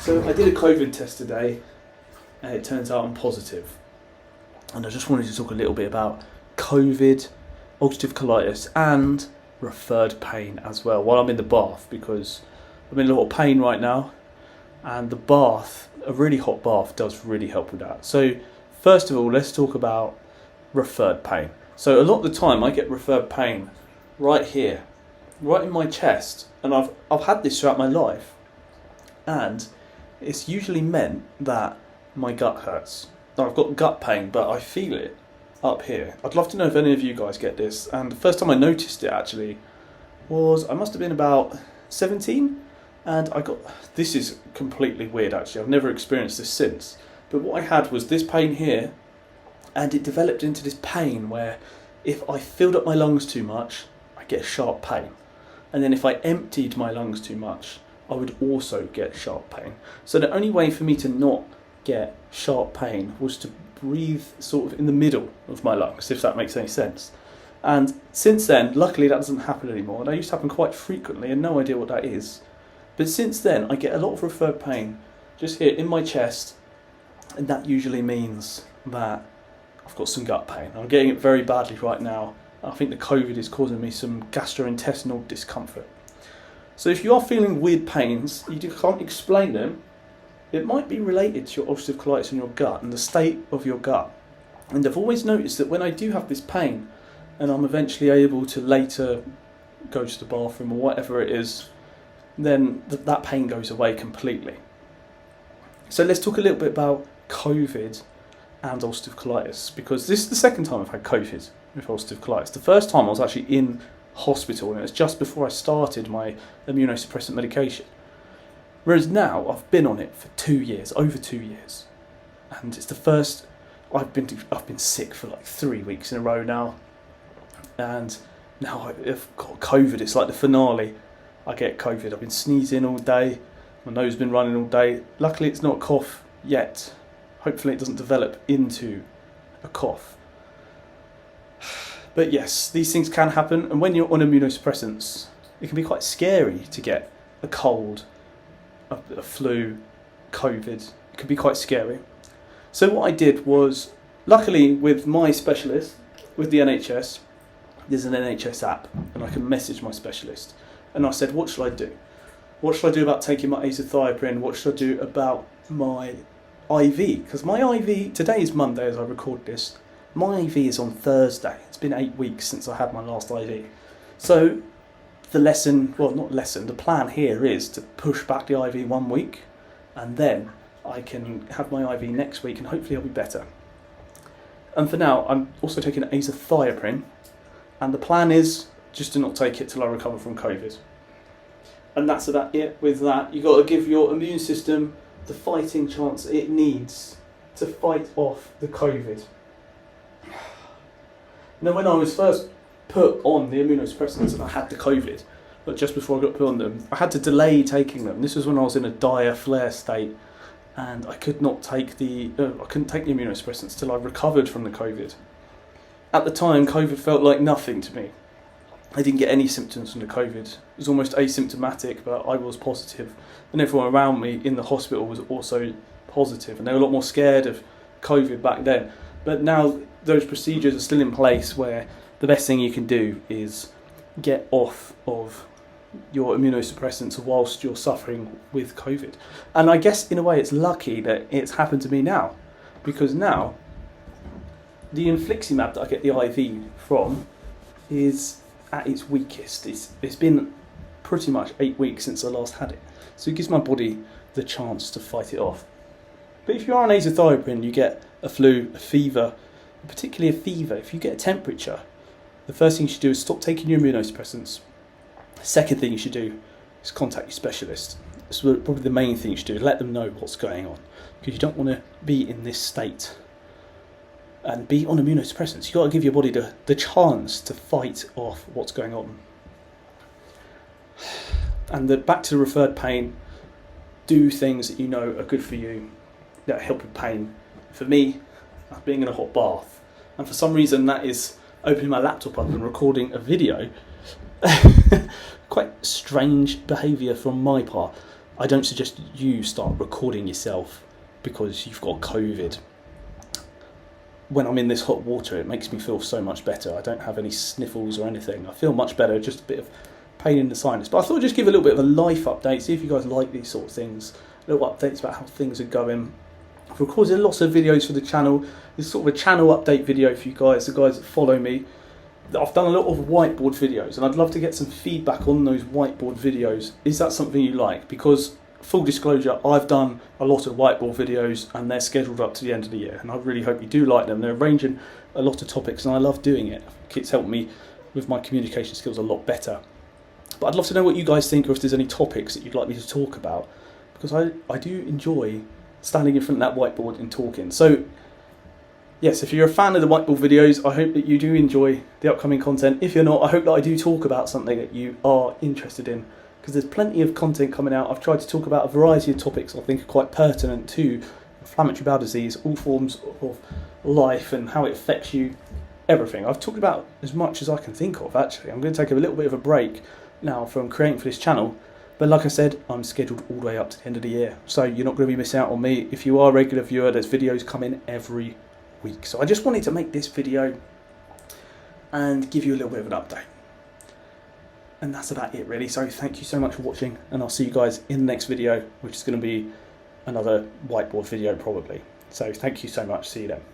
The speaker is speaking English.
So I did a COVID test today, and it turns out I'm positive. And I just wanted to talk a little bit about COVID, ulcerative colitis, and referred pain as well while I'm in the bath, because I'm in a lot of pain right now, and the bath, a really hot bath, does really help with that. So first of all, let's talk about referred pain. So a lot of the time I get referred pain right here, right in my chest, and I've had this throughout my life, and it's usually meant that my gut hurts. Now, I've got gut pain, but I feel it up here. I'd love to know if any of you guys get this. And the first time I noticed it actually was, I must have been about 17, and this is completely weird actually, I've never experienced this since, but what I had was this pain here, and it developed into this pain where if I filled up my lungs too much, I get a sharp pain. And then if I emptied my lungs too much, I would also get sharp pain. So the only way for me to not get sharp pain was to breathe sort of in the middle of my lungs, if that makes any sense. And since then, luckily that doesn't happen anymore. That used to happen quite frequently and no idea what that is. But since then, I get a lot of referred pain just here in my chest, and that usually means that I've got some gut pain. I'm getting it very badly right now. I think the COVID is causing me some gastrointestinal discomfort. So if you are feeling weird pains, you can't explain them, it might be related to your ulcerative colitis in your gut and the state of your gut. And I've always noticed that when I do have this pain, and I'm eventually able to later go to the bathroom or whatever it is, then that pain goes away completely. So let's talk a little bit about COVID and ulcerative colitis, because this is the second time I've had COVID with ulcerative colitis. The first time I was actually in hospital, and it was just before I started my immunosuppressant medication. Whereas now I've been on it for 2 years, over 2 years, and it's the first I've been sick for like 3 weeks in a row now, and now I've got COVID. It's like the finale. I get COVID. I've been sneezing all day. My nose has been running all day. Luckily, it's not a cough yet. Hopefully, it doesn't develop into a cough. But yes, these things can happen, and when you're on immunosuppressants, it can be quite scary to get a cold, a flu, COVID. It can be quite scary. So what I did was, luckily with my specialist, with the NHS, there's an NHS app, and I can message my specialist. And I said, what should I do? What should I do about taking my azathioprine? What should I do about my IV? Because my IV, today is Monday as I record this, my IV is on Thursday. It's been 8 weeks since I had my last IV. So the plan here is to push back the IV 1 week, and then I can have my IV next week, and hopefully I'll be better. And for now, I'm also taking azathioprine, and the plan is just to not take it till I recover from COVID. And that's about it with that. You've got to give your immune system the fighting chance it needs to fight off the COVID. Now, when I was first put on the immunosuppressants and I had the COVID, but just before I got put on them, I had to delay taking them. This was when I was in a dire flare state, and I couldn't take the immunosuppressants till I recovered from the COVID. At the time, COVID felt like nothing to me. I didn't get any symptoms from the COVID. It was almost asymptomatic, but I was positive, and everyone around me in the hospital was also positive, and they were a lot more scared of COVID back then. But now those procedures are still in place, where the best thing you can do is get off of your immunosuppressants whilst you're suffering with COVID. And I guess in a way it's lucky that it's happened to me now, because now the infliximab that I get the IV from is at its weakest. It's been pretty much 8 weeks since I last had it, so it gives my body the chance to fight it off. But if you're on azathioprine, you get a flu, a fever, particularly a fever. If you get a temperature, the first thing you should do is stop taking your immunosuppressants. The second thing you should do is contact your specialist. It's probably the main thing you should do, is let them know what's going on, because you don't want to be in this state and be on immunosuppressants. You've got to give your body the chance to fight off what's going on. And back to the referred pain, do things that you know are good for you, that help with pain. For me, that's being in a hot bath. And for some reason that is opening my laptop up and recording a video. Quite strange behaviour from my part. I don't suggest you start recording yourself because you've got COVID. When I'm in this hot water, it makes me feel so much better. I don't have any sniffles or anything. I feel much better, just a bit of pain in the sinus. But I thought I'd just give a little bit of a life update, see if you guys like these sort of things, little updates about how things are going. I've recorded lots of videos for the channel. This is sort of a channel update video for you guys, the guys that follow me. I've done a lot of whiteboard videos, and I'd love to get some feedback on those whiteboard videos. Is that something you like? Because, full disclosure, I've done a lot of whiteboard videos and they're scheduled up to the end of the year, and I really hope you do like them. They're arranging a lot of topics and I love doing it. It's helped me with my communication skills a lot better. But I'd love to know what you guys think, or if there's any topics that you'd like me to talk about, because I do enjoy standing in front of that whiteboard and talking. So yes, if you're a fan of the whiteboard videos, I hope that you do enjoy the upcoming content. If you're not, I hope that I do talk about something that you are interested in, because there's plenty of content coming out. I've tried to talk about a variety of topics I think are quite pertinent to inflammatory bowel disease, all forms of life and how it affects you, everything. I've talked about as much as I can think of, actually. I'm going to take a little bit of a break now from creating for this channel, but like I said, I'm scheduled all the way up to the end of the year, so you're not going to be missing out on me. If you are a regular viewer, there's videos coming every week. So I just wanted to make this video and give you a little bit of an update. And that's about it, really. So thank you so much for watching, and I'll see you guys in the next video, which is going to be another whiteboard video probably. So thank you so much. See you then.